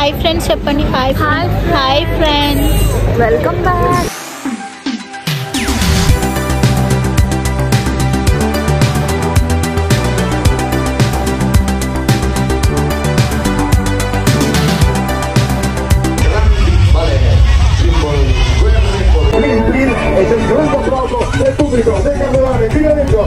Hi friends చెప్పండి. Hi hi friends, welcome back. Es el gran aplauso del público. Déjame darle, sigue adentro.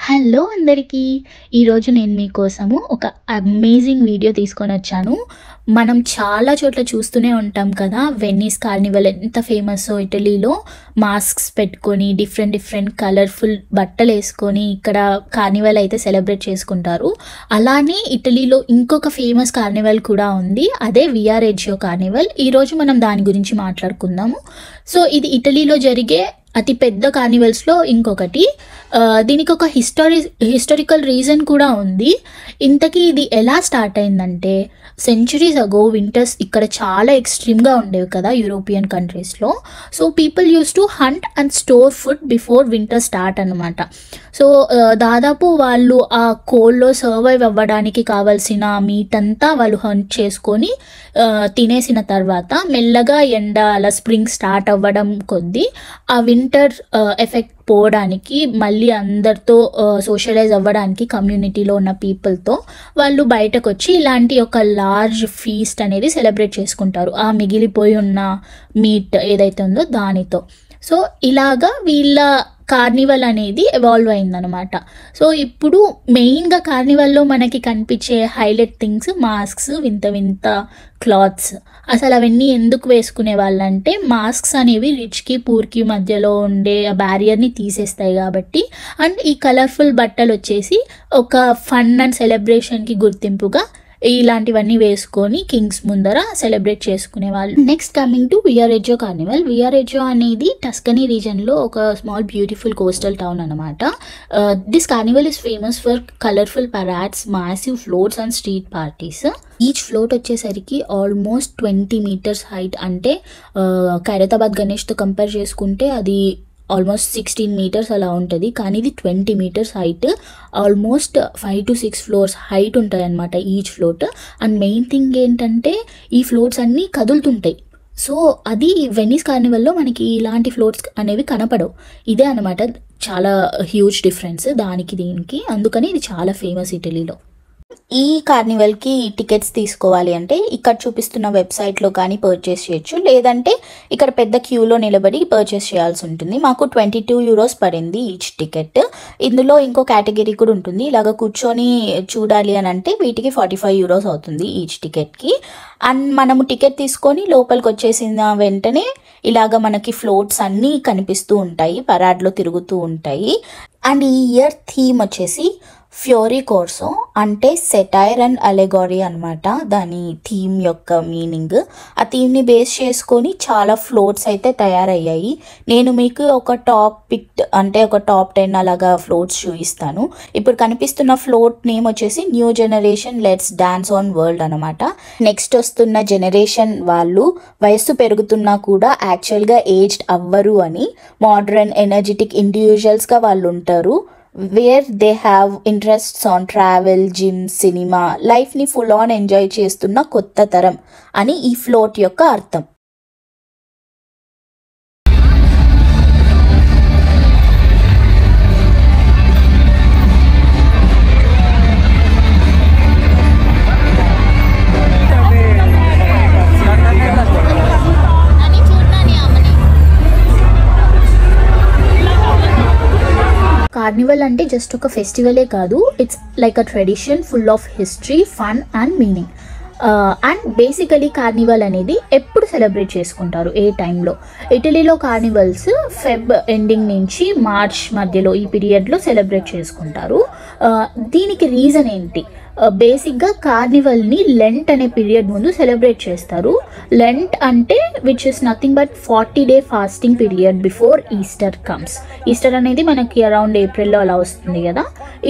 Hello అందరికీ, ఈరోజు నేను మీకోసము ఒక amazing video తీసుకొని వచ్చాను. మనం చాలా చోట్ల చూస్తూనే ఉంటాం కదా, వెన్నీస్ కార్నివల్ ఎంత ఫేమస్. ఇటలీలో మాస్క్స్ పెట్టుకొని డిఫరెంట్ కలర్ఫుల్ బట్టలు వేసుకొని ఇక్కడ కార్నివల్ అయితే సెలబ్రేట్ చేసుకుంటారు. అలానే ఇటలీలో ఇంకొక ఫేమస్ కార్నివల్ కూడా ఉంది, అదే వియారెజ్జో కార్నివల్. ఈరోజు మనం దాని గురించి మాట్లాడుకుందాము. సో ఇది ఇటలీలో జరిగే అతి పెద్ద కార్నివల్స్లో ఇంకొకటి. దీనికి ఒక హిస్టారికల్ రీజన్ కూడా ఉంది. ఇంతకీ ఇది ఎలా స్టార్ట్ అయిందంటే, సెంచురీస్ అగో వింటర్స్ ఇక్కడ చాలా ఎక్స్ట్రీమ్గా ఉండేవి కదా యూరోపియన్ కంట్రీస్లో. So people use to hunt and store food before winter start అనమాట. సో దాదాపు వాళ్ళు ఆ కోల్డ్లో సర్వైవ్ అవ్వడానికి కావాల్సిన మీట్ అంతా వాళ్ళు హంట్ చేసుకొని తినేసిన తర్వాత మెల్లగా ఎండ అలా స్ప్రింగ్ స్టార్ట్ అవ్వడం కొద్దీ ఆ వింటర్ ఎఫెక్ట్ పోవడానికి, మళ్ళీ అందరితో సోషలైజ్ అవ్వడానికి కమ్యూనిటీలో ఉన్న పీపుల్తో వాళ్ళు బయటకు వచ్చి ఇలాంటి ఒక లార్జ్ ఫీస్ట్ అనేది సెలబ్రేట్ చేసుకుంటారు ఆ మిగిలిపోయి ఉన్న మీట్ ఏదైతే ఉందో దానితో. సో ఇలాగా వీళ్ళ కార్నివల్ అనేది ఎవాల్వ్ అయిందనమాట. సో ఇప్పుడు మెయిన్గా కార్నివల్లో మనకి కనిపించే హైలైట్ థింగ్స్ మాస్క్స్, వింత క్లాత్స్. అసలు అవన్నీ ఎందుకు వేసుకునే వాళ్ళంటే, మాస్క్స్ అనేవి రిచ్కి పూర్కి మధ్యలో ఉండే బ్యారియర్ని తీసేస్తాయి కాబట్టి. అండ్ ఈ కలర్ఫుల్ బట్టలు వచ్చేసి ఒక ఫన్ అండ్ సెలబ్రేషన్కి గుర్తింపుగా ఇలాంటివన్నీ వేసుకొని కింగ్స్ ముందర సెలబ్రేట్ చేసుకునే వాళ్ళు. Next coming to Viareggio carnival. Viareggio అనేది టస్కనీ రీజన్లో ఒక స్మాల్ బ్యూటిఫుల్ కోస్టల్ టౌన్ అనమాట. This carnival is famous for colourful parades, massive floats and street parties. Each float వచ్చేసరికి ఆల్మోస్ట్ 20 meters హైట్. అంటే ఖైరతాబాద్ గణేష్తో కంపేర్ చేసుకుంటే అది ఆల్మోస్ట్ 16 meters అలా ఉంటుంది, కానీ ఇది 20 meters height. Almost 5 to 6 floors height ఉంటుంది అనమాట each float. And main thing ఏంటంటే ఈ ఫ్లోట్స్ అన్నీ కదులుతుంటాయి. సో అది వెన్నీస్ కార్నివల్లో మనకి ఇలాంటి ఫ్లోట్స్ అనేవి కనపడవు. ఇదే అనమాట చాలా హ్యూజ్ డిఫరెన్స్ దానికి దీనికి. అందుకని ఇది చాలా ఫేమస్ ఇటలీలో. ఈ కార్నివల్కి టికెట్స్ తీసుకోవాలి అంటే ఇక్కడ చూపిస్తున్న వెబ్సైట్లో కానీ పర్చేస్ చేయొచ్చు, లేదంటే ఇక్కడ పెద్ద క్యూలో నిలబడి పర్చేస్ చేయాల్సి ఉంటుంది. మాకు 22 euros పడింది ఈచ్ టికెట్. ఇందులో ఇంకో కేటగిరీ కూడా ఉంటుంది, ఇలాగ కూర్చొని చూడాలి అని అంటే వీటికి 45 euros అవుతుంది ఈచ్ టికెట్కి. అండ్ మనము టికెట్ తీసుకొని లోపలికి వచ్చేసిన వెంటనే ఇలాగ మనకి ఫ్లోట్స్ అన్నీ కనిపిస్తూ ఉంటాయి, పరాడ్లో తిరుగుతూ ఉంటాయి. అండ్ ఈ ఇయర్ థీమ్ వచ్చేసి ఫ్యూరీ కోర్సో, అంటే సెటైర్ అండ్ అలెగోరీ అనమాట దాని థీమ్ యొక్క మీనింగ్. ఆ థీమ్ని బేస్ చేసుకొని చాలా ఫ్లోట్స్ అయితే తయారయ్యాయి. నేను మీకు ఒక టాప్ 10 అలాగా ఫ్లోట్స్ చూపిస్తాను. ఇప్పుడు కనిపిస్తున్న ఫ్లోట్ నేమ్ వచ్చేసి new generation let's dance on world అనమాట. నెక్స్ట్ వస్తున్న జనరేషన్ వాళ్ళు వయస్సు పెరుగుతున్నా కూడా యాక్చువల్గా ఏజ్డ్ అవ్వరు అని, మోడర్న్ ఎనర్జెటిక్ ఇండివిజువల్స్గా వాళ్ళు ఉంటారు. Where they have interests on travel, gym, cinema, లైఫ్ని ఫుల్ ఆన్ ఎంజాయ్ చేస్తున్న కొత్త తరం అని ఈ ఫ్లోట్ యొక్క అర్థం. కార్నివల్ అంటే జస్ట్ ఒక ఫెస్టివలే కాదు, it's like a tradition full of history, fun and meaning. And basically Carnival అనేది ఎప్పుడు సెలబ్రేట్ చేసుకుంటారు, ఏ టైంలో? ఇటలీలో కార్నివల్స్ ఫెబ్ ఎండింగ్ నుంచి మార్చ్ మధ్యలో ఈ పీరియడ్లో సెలబ్రేట్ చేసుకుంటారు. దీనికి రీజన్ ఏంటి? బేసిక్గా కార్నివల్ని లెంట్ అనే పీరియడ్ ముందు సెలబ్రేట్ చేస్తారు. లెంట్ అంటే which is nothing but 40-day fasting period before Easter comes. Easter అనేది మనకి అరౌండ్ ఏప్రిల్లో అలా వస్తుంది కదా,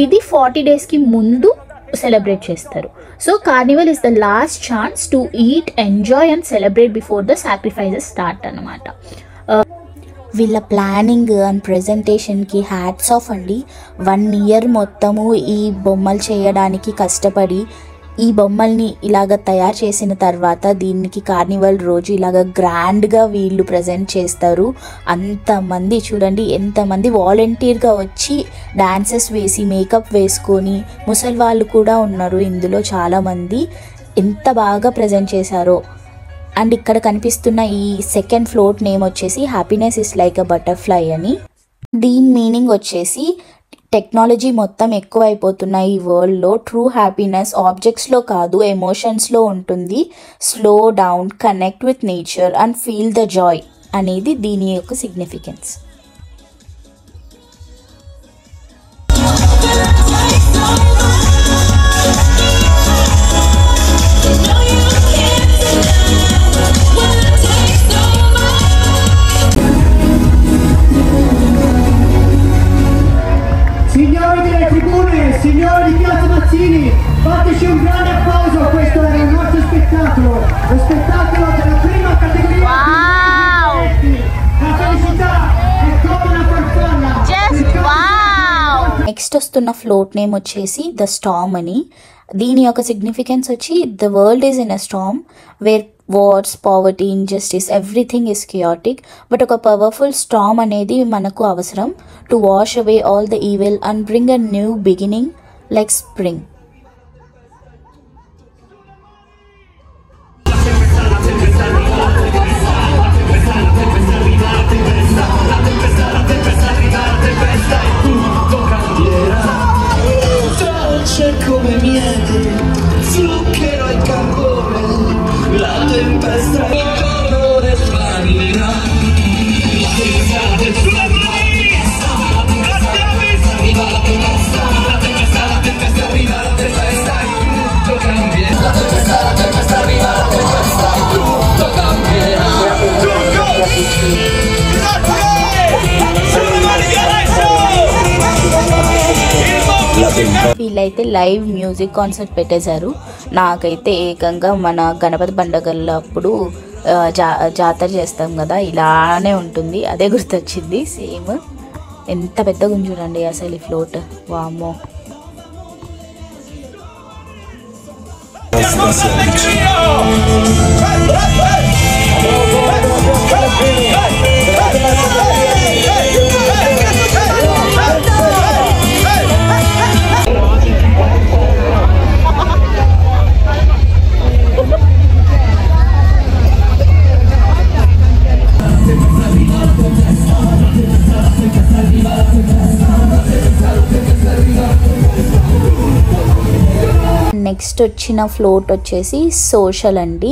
ఇది 40 daysకి ముందు సెలబ్రేట్ చేస్తారు. So Carnival is the last chance to eat, enjoy and celebrate before the sacrifices start అన్నమాట. వీళ్ళ ప్లానింగ్ అండ్ ప్రెజెంటేషన్కి హ్యాట్స్ ఆఫ్ అండి. 1 year మొత్తము ఈ బొమ్మలు చేయడానికి కష్టపడి ఈ బొమ్మల్ని ఇలాగ తయారు చేసిన తర్వాత దీనికి కార్నివల్ రోజు ఇలాగ గ్రాండ్గా వీళ్ళు ప్రజెంట్ చేస్తారు. అంతమంది చూడండి, ఎంతమంది వాలంటీర్గా వచ్చి డాన్సెస్ వేసి మేకప్ వేసుకొని, ముసలి వాళ్ళు కూడా ఉన్నారు ఇందులో చాలామంది, ఎంత బాగా ప్రజెంట్ చేశారో. అండ్ ఇక్కడ కనిపిస్తున్న ఈ సెకండ్ ఫ్లోట్ నేమ్ వచ్చేసి happiness is like a butterfly అని. దీని మీనింగ్ వచ్చేసి టెక్నాలజీ మొత్తం ఎక్కువైపోతున్న ఈ వరల్డ్లో ట్రూ హ్యాపీనెస్ ఆబ్జెక్ట్స్లో కాదు, ఎమోషన్స్లో ఉంటుంది. Slow down, connect with nature and feel the Joy అనేది దీని యొక్క significance. Signori delle tribune, signori di Piazza Mazzini, fateci un grande applauso, questo era il nostro spettacolo, lo spettacolo della prima categoria. Wow! La felicità è come una farfalla. Just wow! Next వస్తున్న float name వచ్చేసి the storm అని. దీని యొక్క significance వచ్చి the world is in a storm where wars, poverty, injustice, everything is chaotic. But ఒక powerful storm అనేది మనకు అవసరం to wash away all the evil and bring a new beginning like spring. Come miele, zucchero e carbone, la tempesta il colore svanirà. Sulla bravissima, la tempesta arriva, la tempesta arriva, la tempesta e tutto cambierà. La tempesta arriva, la tempesta e tutto cambierà. వీళ్ళైతే live music concert పెట్టేశారు. నాకైతే ఏకంగా మన గణపతి పండుగలప్పుడు జాతర చేస్తాం కదా, ఇలానే ఉంటుంది, అదే గుర్తొచ్చింది సేమ్. ఎంత పెద్దగా ఉంది చూడండి అసలు ఈ ఫ్లోట్, వామ్మో. నెక్స్ట్ వచ్చిన ఫ్లోట్ వచ్చేసి సోషల్ అండి.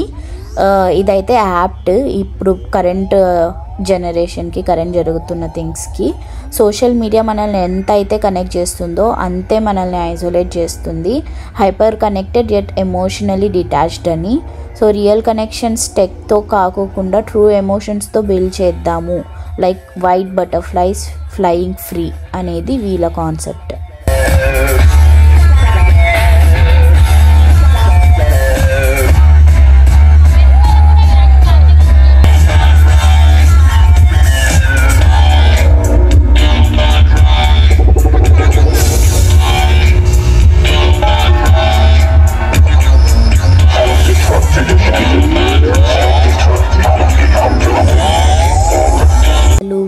ఇదైతే యాప్ట్ ఇప్పుడు కరెంట్ జనరేషన్కి, కరెంట్ జరుగుతున్న థింగ్స్కి సోషల్ మీడియా మనల్ని ఎంత అయితే కనెక్ట్ చేస్తుందో అంతే మనల్ని ఐసోలేట్ చేస్తుంది. Hyper connected yet emotionally detached అని. సో రియల్ కనెక్షన్స్ టెక్తో కాకోకుండా ట్రూ ఎమోషన్స్తో బిల్డ్ చేద్దాము, like white butterflies flying free అనేది వీళ్ళ కాన్సెప్ట్.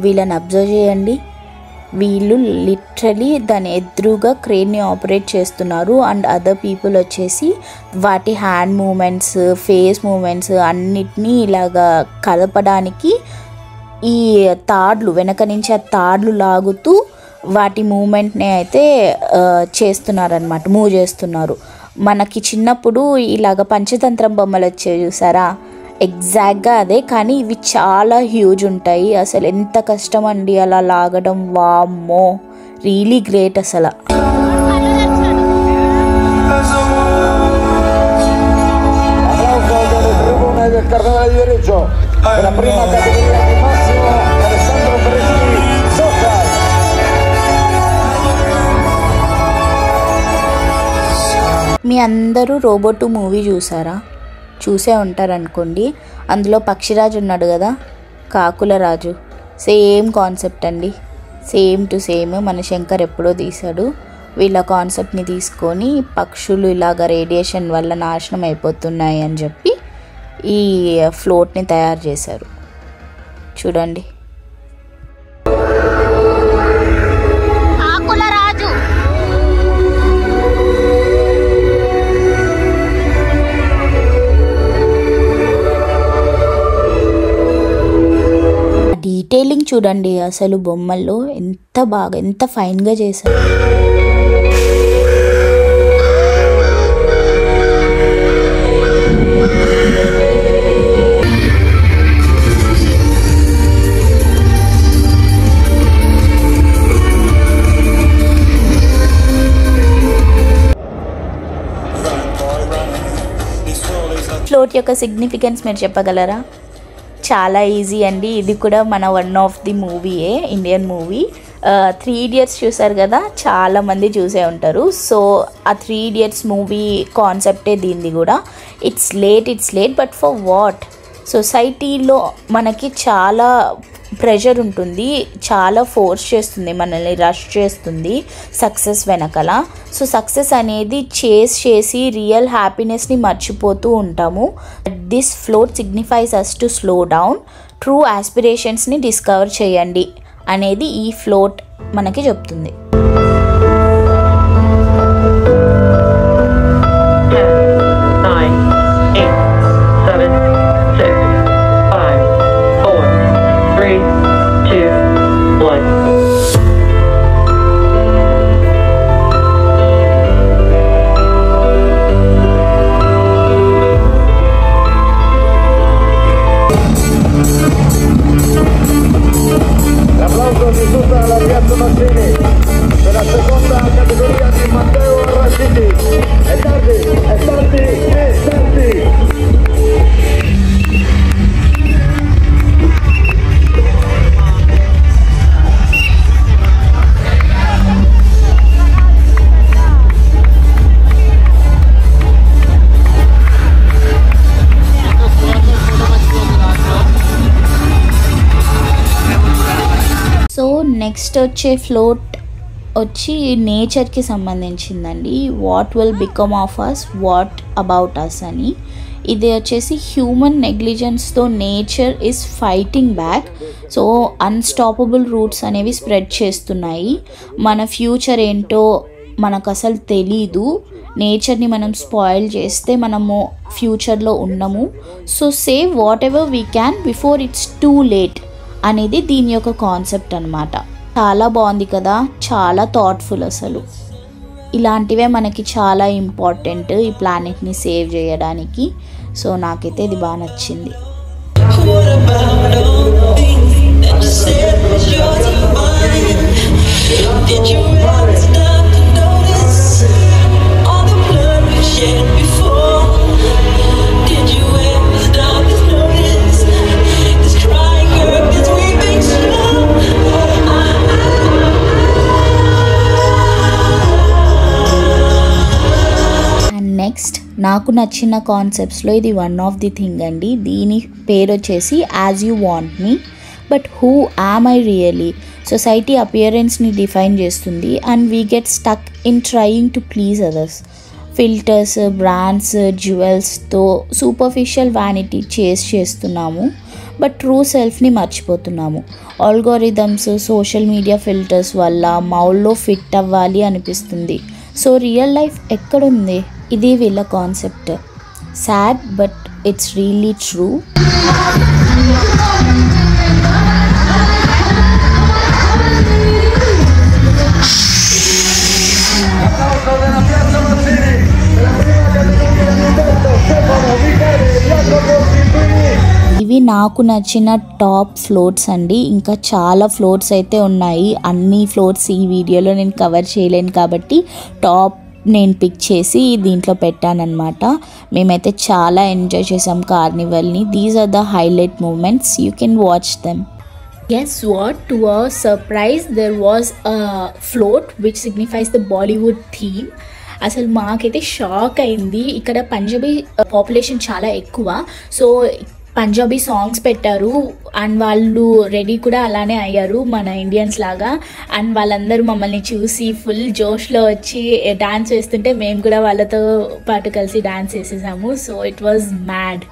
వీళ్ళని అబ్జర్వ్ చేయండి, వీళ్ళు లిటరలీ దాని ఎదురుగా క్రేన్ని ఆపరేట్ చేస్తున్నారు. అండ్ అదర్ పీపుల్ వచ్చేసి వాటి హ్యాండ్ మూమెంట్స్, ఫేస్ మూమెంట్స్ అన్నిటినీ ఇలాగా కలపడానికి ఈ తాడ్లు వెనక నుంచి ఆ తాడ్లు లాగుతూ వాటి మూమెంట్ని అయితే చేస్తున్నారనమాట, మూవ్ చేస్తున్నారు. మనకి చిన్నప్పుడు ఇలాగ పంచతంత్రం బొమ్మలు వచ్చేవి చూసారా, ఎగ్జాక్ట్గా అదే. కానీ ఇవి చాలా హ్యూజ్ ఉంటాయి. అసలు ఎంత కష్టం అండి అలా లాగడం. వామ్మో, రియలీ గ్రేట్ అసలు. Carnevale di Viareggio per la prima categoria di Massimo Alessandro Berrettini Socca. మీ అందరూ రోబోట్ మూవీ చూసారా? చూసే ఉంటారనుకోండి. అందులో పక్షిరాజు ఉన్నాడు కదా, కాకుల రాజు. సేమ్ కాన్సెప్ట్ అండి, సేమ్ టు సేమ్. మన శంకర్ ఎప్పుడో తీశాడు. వీళ్ళ కాన్సెప్ట్ని తీసుకొని పక్షులు ఇలాగ రేడియేషన్ వల్ల నాశనం అయిపోతున్నాయి అని చెప్పి ఈ ఫ్లోట్ని తయారు చేశారు. చూడండి. డీటెయిలింగ్ చూడండి అసలు బొమ్మల్లో ఎంత బాగా, ఎంత ఫైన్గా చేశారు. ఫ్లోట్ యొక్క సిగ్నిఫికెన్స్ మీరు చెప్పగలరా? చాలా ఈజీ అండి. ఇది కూడా మన వన్ ఆఫ్ ది మూవీయే, ఇండియన్ మూవీ. 3 Idiots చూసారు కదా, చాలామంది చూసే ఉంటారు. సో ఆ 3 Idiots మూవీ కాన్సెప్టే దీనిది కూడా. It's late but for what? సొసైటీలో మనకి చాలా ప్రెషర్ ఉంటుంది, చాలా ఫోర్స్ చేస్తుంది, మనల్ని రష్ చేస్తుంది సక్సెస్ వెనకల. సో సక్సెస్ అనేది చేసి రియల్ హ్యాపీనెస్ని మర్చిపోతూ ఉంటాము. This float signifies us to slow down, true ఆస్పిరేషన్స్ని డిస్కవర్ చేయండి అనేది ఈ ఫ్లోట్ మనకి చెప్తుంది. నెక్స్ట్ వచ్చే ఫ్లోట్ వచ్చి నేచర్కి సంబంధించిందండి. What will become of us, what about us అని. ఇది వచ్చేసి హ్యూమన్ నెగ్లిజెన్స్తో nature is fighting back. So unstoppable roots అనేవి స్ప్రెడ్ చేస్తున్నాయి. మన ఫ్యూచర్ ఏంటో మనకు అసలు తెలీదు. నేచర్ని మనం స్పాయిల్ చేస్తే మనము ఫ్యూచర్లో ఉండము. So save what ever we can before it's too late అనేది దీని యొక్క కాన్సెప్ట్ అనమాట. చాలా బాగుంది కదా, చాలా థాట్ఫుల్. అసలు ఇలాంటివే మనకి చాలా ఇంపార్టెంట్ ఈ ప్లానెట్ని సేవ్ చేయడానికి. సో నాకైతే ఇది బాగా నచ్చింది. నెక్స్ట్ నాకు నచ్చిన కాన్సెప్ట్స్లో ఇది వన్ ఆఫ్ ది థింగ్ అండి. దీని పేరు వచ్చేసి as you want me but who am I really. Society అపియరెన్స్ని డిఫైన్ చేస్తుంది and we get stuck in trying to please others. Filters, brands, జ్యువెల్స్తో సూపర్ఫిషియల్ వ్యానిటీ చేస్తున్నాము, బట్ ట్రూ సెల్ఫ్ని మర్చిపోతున్నాము. ఆల్గోరిథమ్స్, సోషల్ మీడియా ఫిల్టర్స్ వల్ల మౌల్లో ఫిట్ అవ్వాలి అనిపిస్తుంది. సో రియల్ లైఫ్ ఎక్కడుంది? ఇది వీళ్ళ concept. Sad but it's really true. Applauso della Piazza Mazzini, నాకు నచ్చిన టాప్ ఫ్లోట్స్ అండి. ఇంకా చాలా ఫ్లోట్స్ అయితే ఉన్నాయి. అన్ని ఫ్లోట్స్ ఈ వీడియోలో నేను కవర్ చేయలేను కాబట్టి టాప్ నేను పిక్ చేసి దీంట్లో పెట్టానన్నమాట. మేమైతే చాలా ఎంజాయ్ చేసాం కార్నివల్ని. These are the highlight moments, you can watch them. Guess what? To our surprise, there was a float which signifies the Bollywood theme. అసలు మాకైతే షాక్ అయింది. ఇక్కడ పంజాబీ పాపులేషన్ చాలా ఎక్కువ, సో పంజాబీ సాంగ్స్ పెట్టారు అండ్ వాళ్ళు రెడీ కూడా అలానే అయ్యారు మన ఇండియన్స్ లాగా. అండ్ వాళ్ళందరూ మమ్మల్ని చూసి ఫుల్ జోష్లో వచ్చి డాన్స్ వేస్తుంటే మేము కూడా వాళ్ళతో పాటు కలిసి డాన్స్ వేసేసాము. So it was mad.